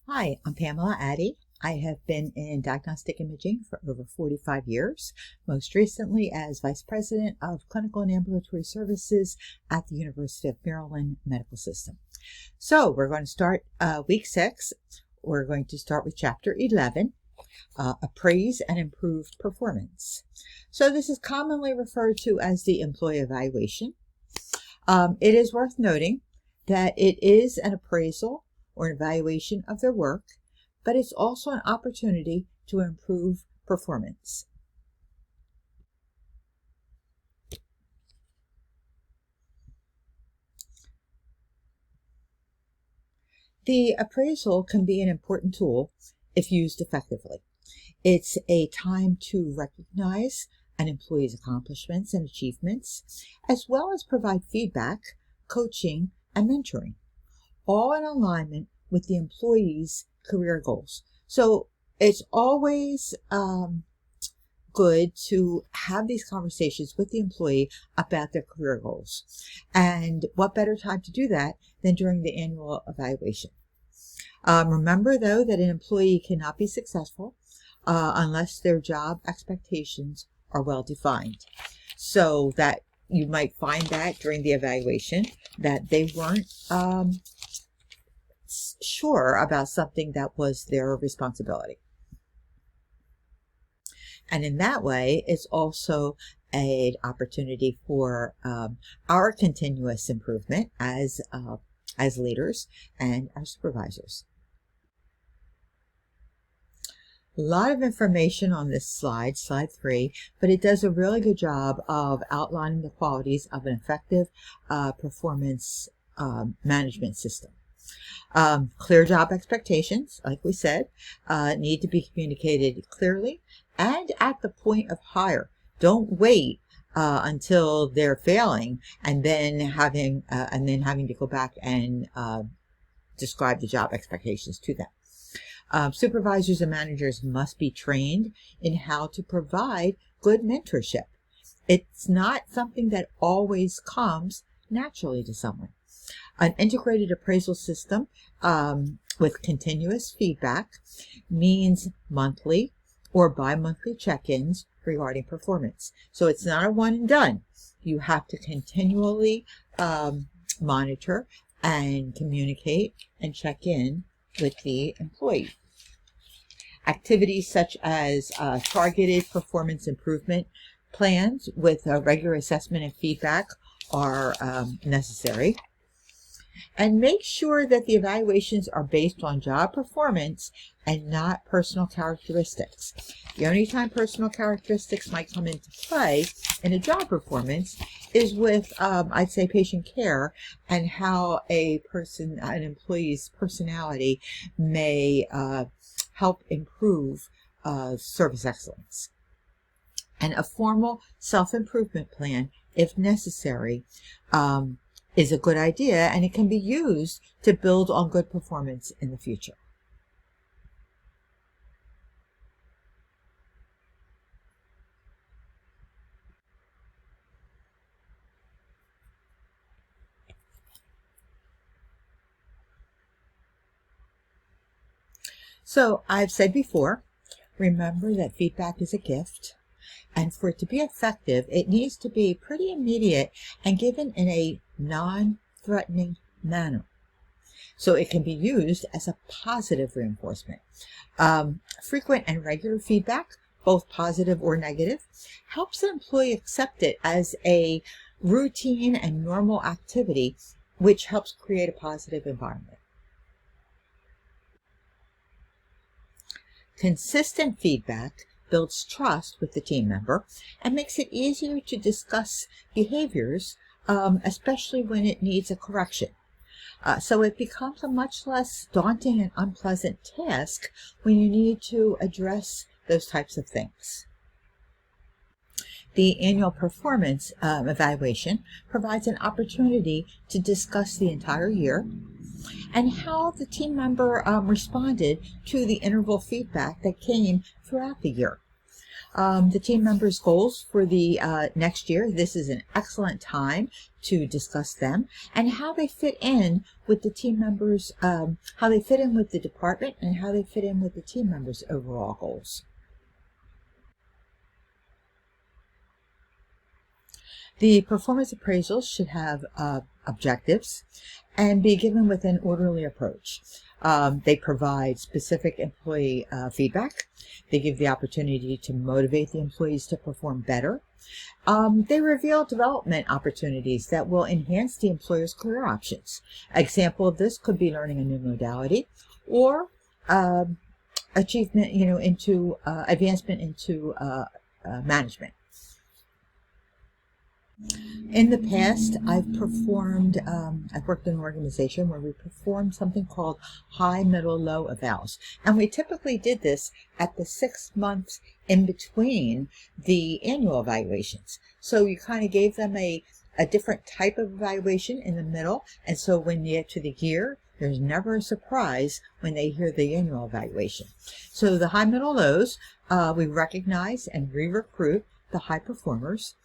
Hi, I'm Pamela Addy. I have been in diagnostic imaging for over 45 years, most recently as Vice President of Clinical and Ambulatory Services at the University of Maryland Medical System. So we're going to start week 6. We're going to start with Chapter 11, Appraise and Improved Performance. So this is commonly referred to as the employee evaluation. It is worth noting that it is an appraisal or an evaluation of their work, but it's also an opportunity to improve performance. The appraisal can be an important tool if used effectively. It's a time to recognize an employee's accomplishments and achievements, as well as provide feedback, coaching, and mentoring, all in alignment with the employee's career goals. So it's always good to have these conversations with the employee about their career goals. And what better time to do that than during the annual evaluation? Remember, though, that an employee cannot be successful unless their job expectations are well defined. So that you might find that during the evaluation that they weren't sure about something that was their responsibility. And in that way, it's also an opportunity for our continuous improvement as leaders and our supervisors. A lot of information on this slide 3, but it does a really good job of outlining the qualities of an effective performance management system. Clear job expectations, like we said, need to be communicated clearly and at the point of hire. Don't wait until they're failing and then having to go back and describe the job expectations to them. Supervisors and managers must be trained in how to provide good mentorship. It's not something that always comes naturally to someone. An integrated appraisal system with continuous feedback means monthly or bi-monthly check-ins regarding performance. So it's not a one and done. You have to continually monitor and communicate and check in with the employee. Activities such as targeted performance improvement plans with regular assessment and feedback are necessary. And make sure that the evaluations are based on job performance and not personal characteristics. The only time personal characteristics might come into play in a job performance is with, I'd say, patient care and how an employee's personality may help improve service excellence. And a formal self-improvement plan, if necessary, is a good idea, and it can be used to build on good performance in the future. So I've said before, remember that feedback is a gift, and for it to be effective, it needs to be pretty immediate and given in a non-threatening manner. So it can be used as a positive reinforcement. Frequent and regular feedback, both positive or negative, helps the employee accept it as a routine and normal activity, which helps create a positive environment. Consistent feedback builds trust with the team member and makes it easier to discuss behaviors, especially when it needs a correction. So it becomes a much less daunting and unpleasant task when you need to address those types of things. The annual performance evaluation provides an opportunity to discuss the entire year and how the team member responded to the interval feedback that came throughout the year. the team members' goals for the next year. This is an excellent time to discuss them and how they fit in with the team members, how they fit in with the department, and how they fit in with the team members' overall goals. The performance appraisals should have objectives and be given with an orderly approach. They provide specific employee feedback. They give the opportunity to motivate the employees to perform better. They reveal development opportunities that will enhance the employer's career options. An example of this could be learning a new modality or achievement, into advancement into management. In the past, I've worked in an organization where we performed something called high, middle, low evals. And we typically did this at the 6 months in between the annual evaluations. So you kind of gave them a different type of evaluation in the middle. And so when you get to the year, there's never a surprise when they hear the annual evaluation. So the high, middle, lows, we recognize and re-recruit the high performers.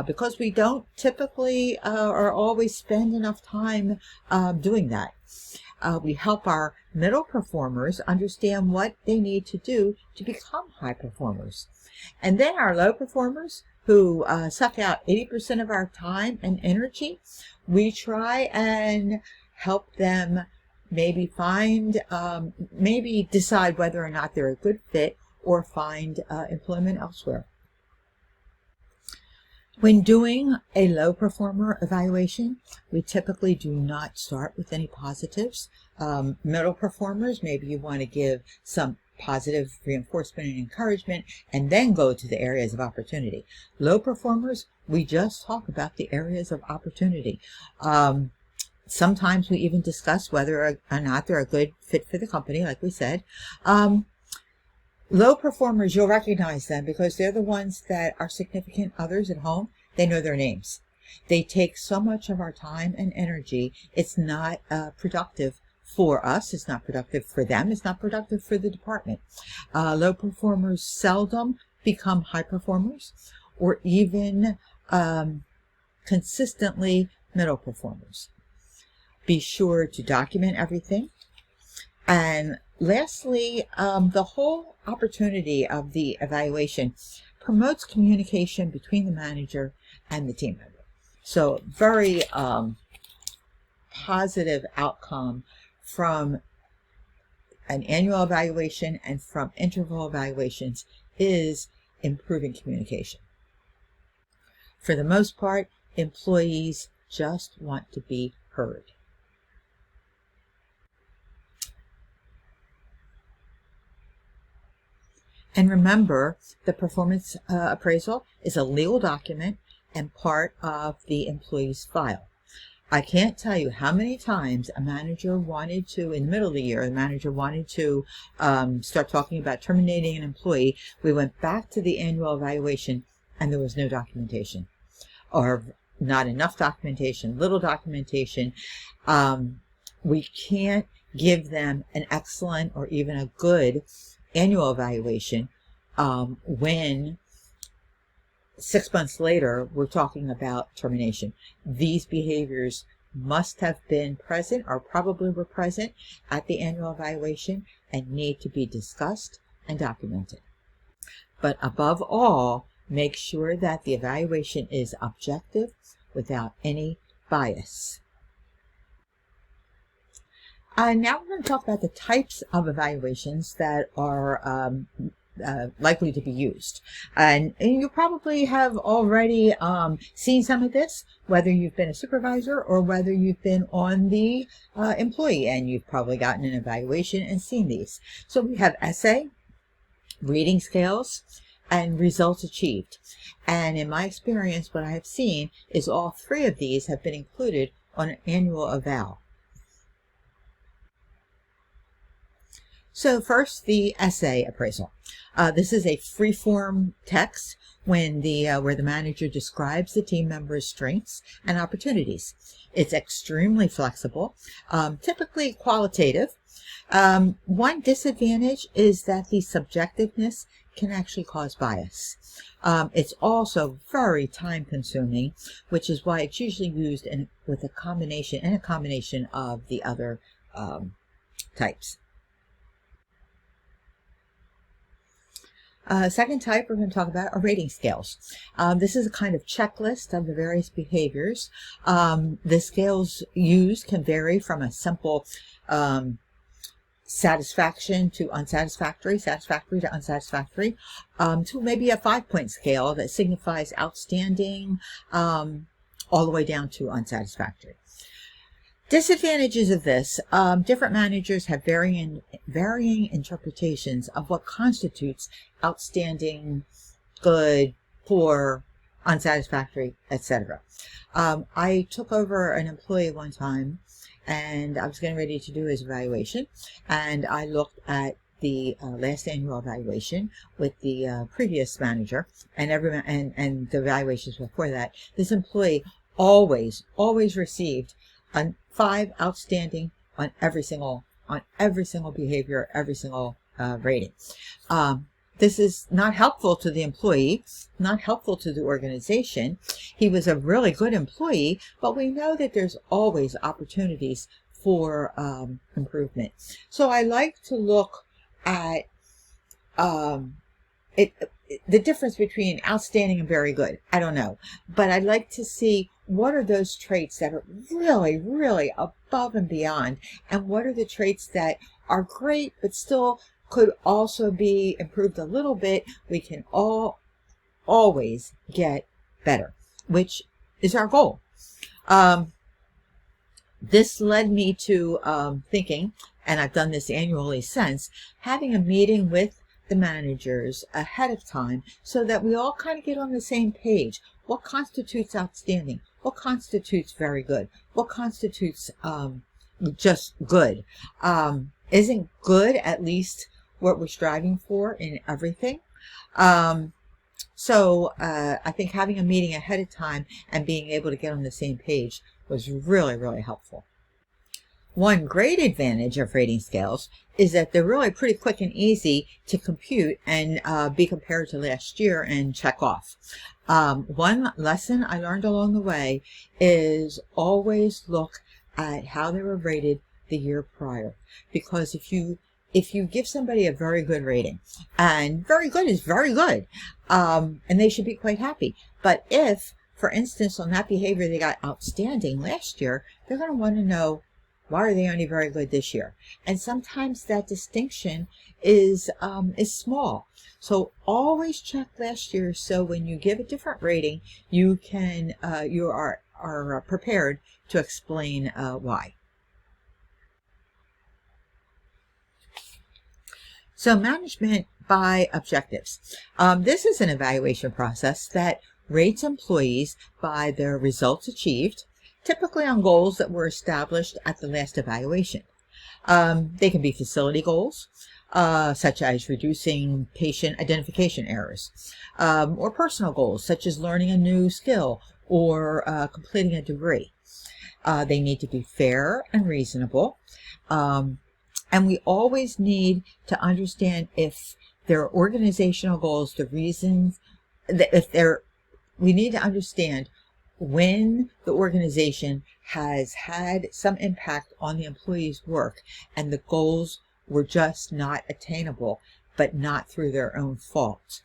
Because we don't typically or always spend enough time doing that. We help our middle performers understand what they need to do to become high performers. And then our low performers, who suck out 80% of our time and energy, we try and help them maybe maybe decide whether or not they're a good fit or find employment elsewhere. When doing a low performer evaluation, we typically do not start with any positives. Middle performers, maybe you want to give some positive reinforcement and encouragement and then go to the areas of opportunity. Low performers, we just talk about the areas of opportunity. Sometimes we even discuss whether or not they're a good fit for the company, like we said. Low performers, you'll recognize them because they're the ones that are significant others at home. They know their names. They take so much of our time and energy. It's not productive for us. It's not productive for them. It's not productive for the department. Low performers seldom become high performers or even consistently middle performers. Be sure to document everything. And lastly, the whole opportunity of the evaluation promotes communication between the manager and the team member. So very positive outcome from an annual evaluation and from interval evaluations is improving communication. For the most part, employees just want to be heard. And remember, the performance appraisal is a legal document and part of the employee's file. I can't tell you how many times a manager wanted to, in the middle of the year, the manager wanted to start talking about terminating an employee. We went back to the annual evaluation and there was no documentation, or not enough documentation, little documentation. We can't give them an excellent or even a good annual evaluation when 6 months later we're talking about termination. These behaviors must have been present or probably were present at the annual evaluation and need to be discussed and documented. But above all, make sure that the evaluation is objective without any bias. Now we're going to talk about the types of evaluations that are likely to be used. And you probably have already seen some of this, whether you've been a supervisor or whether you've been on the employee end. You've probably gotten an evaluation and seen these. So we have essay, reading skills, and results achieved. And in my experience, what I have seen is all three of these have been included on an annual eval. So first, the essay appraisal. This is a free-form text when where the manager describes the team member's strengths and opportunities. It's extremely flexible, typically qualitative. One disadvantage is that the subjectiveness can actually cause bias. It's also very time consuming, which is why it's usually used in a combination of the other types. Second type we're going to talk about are rating scales. This is a kind of checklist of the various behaviors. The scales used can vary from a simple satisfaction to unsatisfactory, satisfactory to unsatisfactory, to maybe a 5-point scale that signifies outstanding, all the way down to unsatisfactory. Disadvantages of this: different managers have varying interpretations of what constitutes outstanding, good, poor, unsatisfactory, etc. I took over an employee one time, and I was getting ready to do his evaluation, and I looked at the last annual evaluation with the previous manager, and the evaluations before that. This employee always received 5 outstanding on every single behavior, every single rating. This is not helpful to the employee, not helpful to the organization. He was a really good employee, but we know that there's always opportunities for improvement. So I like to look at the difference between outstanding and very good. I don't know, but I'd like to see what are those traits that are really above and beyond, and what are the traits that are great but still could also be improved a little bit. We can always get better, which is our goal. This led me to thinking, and I've done this annually since, having a meeting with the managers ahead of time so that we all kind of get on the same page. What constitutes outstanding? What constitutes very good? What constitutes just good? Isn't good at least what we're striving for in everything? So I think having a meeting ahead of time and being able to get on the same page was really helpful. One great advantage of rating scales is that they're really pretty quick and easy to compute and be compared to last year and check off. One lesson I learned along the way is always look at how they were rated the year prior, because if you give somebody a very good rating, and very good is very good, and they should be quite happy, but if, for instance, on that behavior they got outstanding last year, they're going to want to know, why are they only very good this year? And sometimes that distinction is small. So always check last year, so when you give a different rating, you can you are prepared to explain why. So management by objectives. This is an evaluation process that rates employees by their results achieved, typically on goals that were established at the last evaluation. They can be facility goals, such as reducing patient identification errors, or personal goals, such as learning a new skill or completing a degree. They need to be fair and reasonable. And we always need to understand if their organizational goals, the reasons, we need to understand when the organization has had some impact on the employee's work and the goals were just not attainable, but not through their own fault.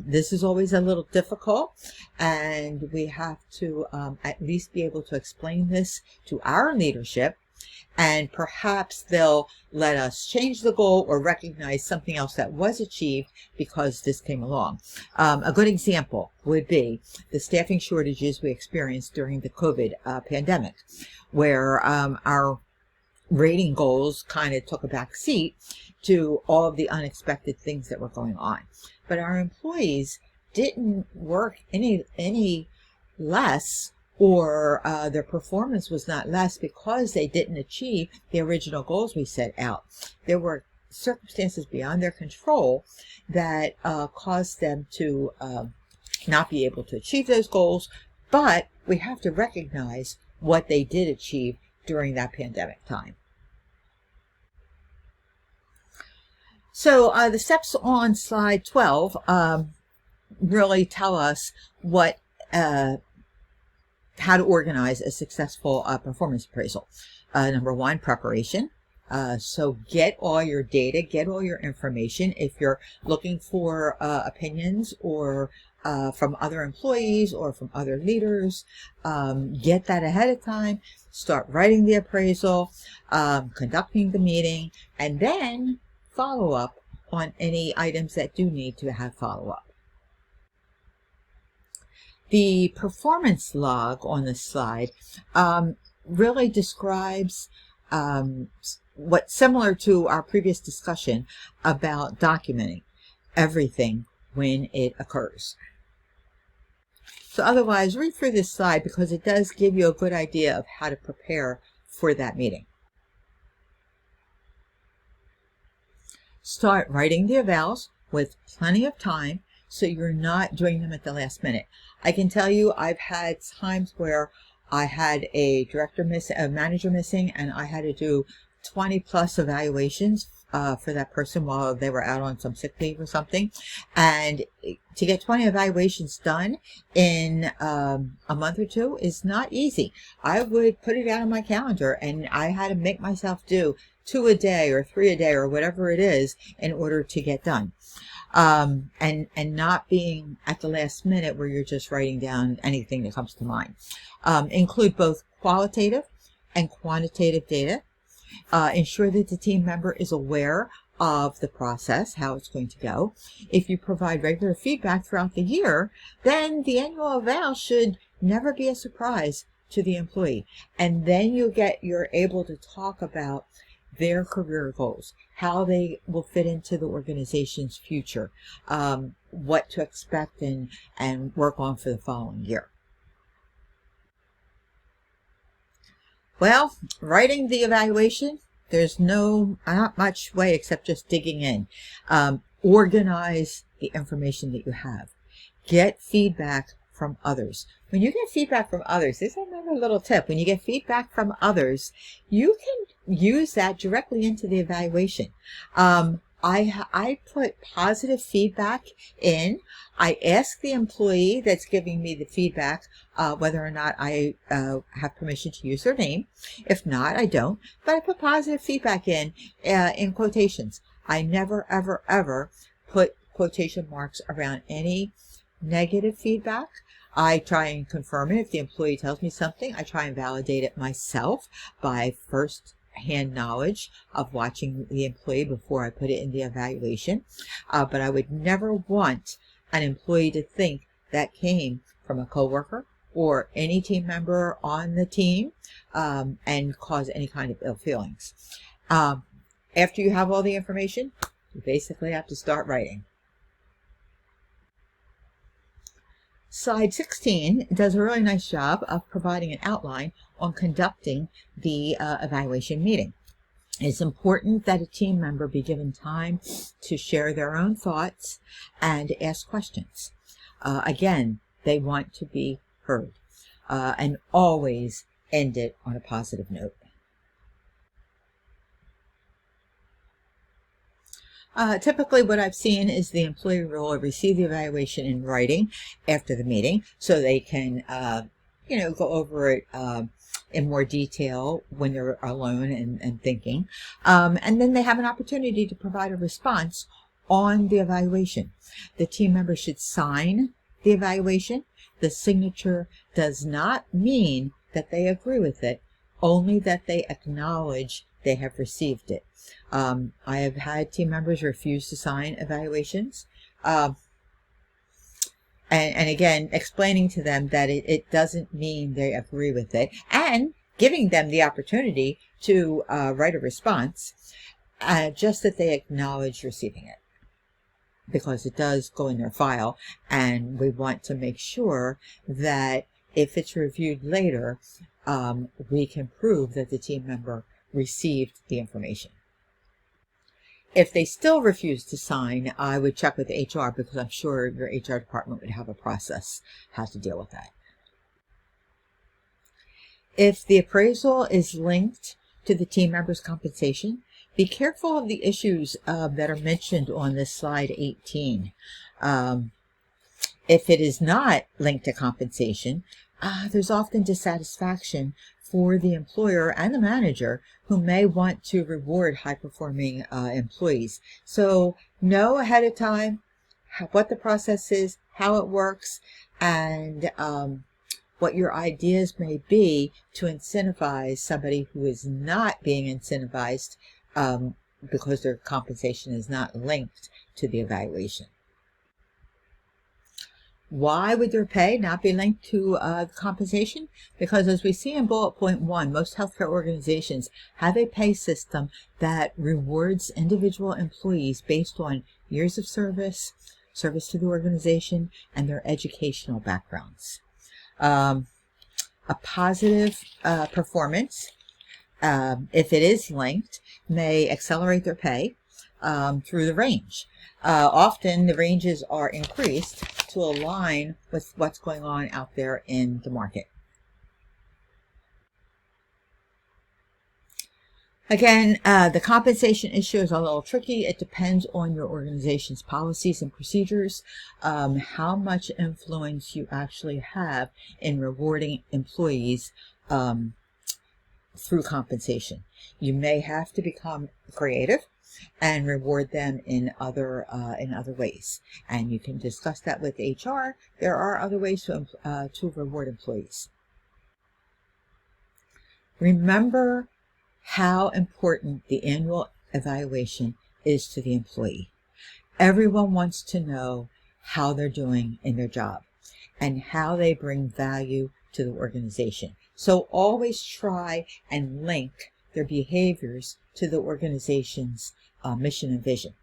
This is always a little difficult, and we have to at least be able to explain this to our leadership, and perhaps they'll let us change the goal or recognize something else that was achieved because this came along. A good example would be the staffing shortages we experienced during the COVID pandemic, where our rating goals kind of took a back seat to all of the unexpected things that were going on. But our employees didn't work any less, or their performance was not less because they didn't achieve the original goals we set out. There were circumstances beyond their control that caused them to not be able to achieve those goals, but we have to recognize what they did achieve during that pandemic time. So the steps on slide 12 really tell us what how to organize a successful performance appraisal. Number one, preparation. So get all your data, get all your information. If you're looking for opinions or from other employees or from other leaders, get that ahead of time. Start writing the appraisal, conducting the meeting, and then follow up on any items that do need to have follow-up. The performance log on this slide really describes what's similar to our previous discussion about documenting everything when it occurs. So otherwise, read through this slide because it does give you a good idea of how to prepare for that meeting. Start writing the evals with plenty of time so you're not doing them at the last minute. I can tell you I've had times where I had a manager missing, and I had to do 20 plus evaluations for that person while they were out on some sick leave or something. And to get 20 evaluations done in a month or two is not easy. I would put it out on my calendar, and I had to make myself do 2 a day or 3 a day or whatever it is in order to get done. And not being at the last minute where you're just writing down anything that comes to mind. Include both qualitative and quantitative data. Ensure that the team member is aware of the process, how it's going to go. If you provide regular feedback throughout the year, then the annual eval should never be a surprise to the employee. And then you're able to talk about their career goals, how they will fit into the organization's future, what to expect and work on for the following year. Well, writing the evaluation, there's not much way except just digging in. Organize the information that you have. Get feedback from others. When you get feedback from others, this is another little tip. When you get feedback from others, you can use that directly into the evaluation. I put positive feedback in. I ask the employee that's giving me the feedback whether or not I have permission to use their name. If not, I don't. But I put positive feedback in quotations. I never, ever, ever put quotation marks around any negative feedback. I try and confirm it. If the employee tells me something, I try and validate it myself by first-hand knowledge of watching the employee before I put it in the evaluation. But I would never want an employee to think that came from a coworker or any team member on the team and cause any kind of ill feelings. After you have all the information, you basically have to start writing. Slide 16 does a really nice job of providing an outline on conducting the evaluation meeting. It's important that a team member be given time to share their own thoughts and ask questions. Again, they want to be heard, and always end it on a positive note. Typically what I've seen is the employee will receive the evaluation in writing after the meeting so they can, go over it in more detail when they're alone and thinking. And then they have an opportunity to provide a response on the evaluation. The team member should sign the evaluation. The signature does not mean that they agree with it, only that they acknowledge they have received it. I have had team members refuse to sign evaluations. And again, explaining to them that it doesn't mean they agree with it, and giving them the opportunity to write a response, just that they acknowledge receiving it, because it does go in their file, and we want to make sure that if it's reviewed later, we can prove that the team member received the information. If they still refuse to sign, I would check with HR, because I'm sure your HR department would have a process how to deal with that. If the appraisal is linked to the team member's compensation, Be careful of the issues that are mentioned on this slide 18. If it is not linked to compensation, there's often dissatisfaction for the employer and the manager who may want to reward high-performing employees. So know ahead of time what the process is, how it works, and what your ideas may be to incentivize somebody who is not being incentivized because their compensation is not linked to the evaluation. Why would their pay not be linked to compensation? Because as we see in bullet point 1, most healthcare organizations have a pay system that rewards individual employees based on years of service, service to the organization, and their educational backgrounds. A positive performance, if it is linked, may accelerate their pay through the range. Often the ranges are increased to align with what's going on out there in the market. Again, the compensation issue is a little tricky. It depends on your organization's policies and procedures, how much influence you actually have in rewarding employees through compensation. You may have to become creative and reward them in other ways, and you can discuss that with HR. There are other ways to reward employees. Remember how important the annual evaluation is to the employee. Everyone wants to know how they're doing in their job and how they bring value to the organization. So always try and link their behaviors to the organization's mission and vision.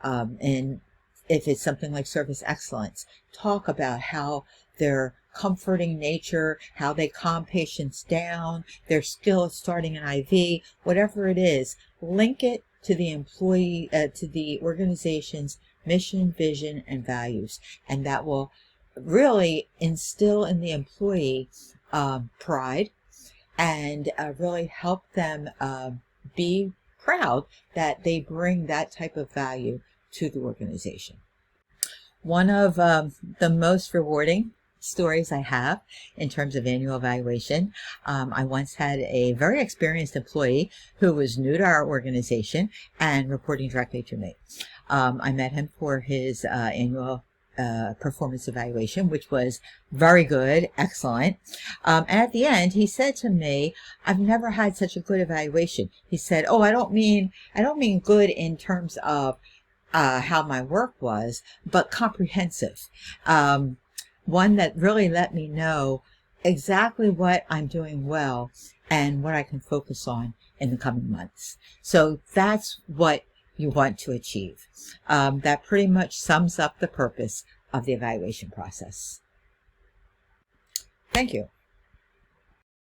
And if it's something like service excellence, talk about how their comforting nature, how they calm patients down, their skill at starting an IV, whatever it is, link it to the employee, to the organization's mission, vision, and values. And that will really instill in the employee pride and really help them be proud that they bring that type of value to the organization. One of the most rewarding stories I have in terms of annual evaluation, I once had a very experienced employee who was new to our organization and reporting directly to me. I met him for his annual performance evaluation, which was very good, excellent. And at the end, he said to me, "I've never had such a good evaluation." He said, "Oh, I don't mean good in terms of how my work was, but comprehensive. One that really let me know exactly what I'm doing well and what I can focus on in the coming months." So that's what you want to achieve. That pretty much sums up the purpose of the evaluation process. Thank you.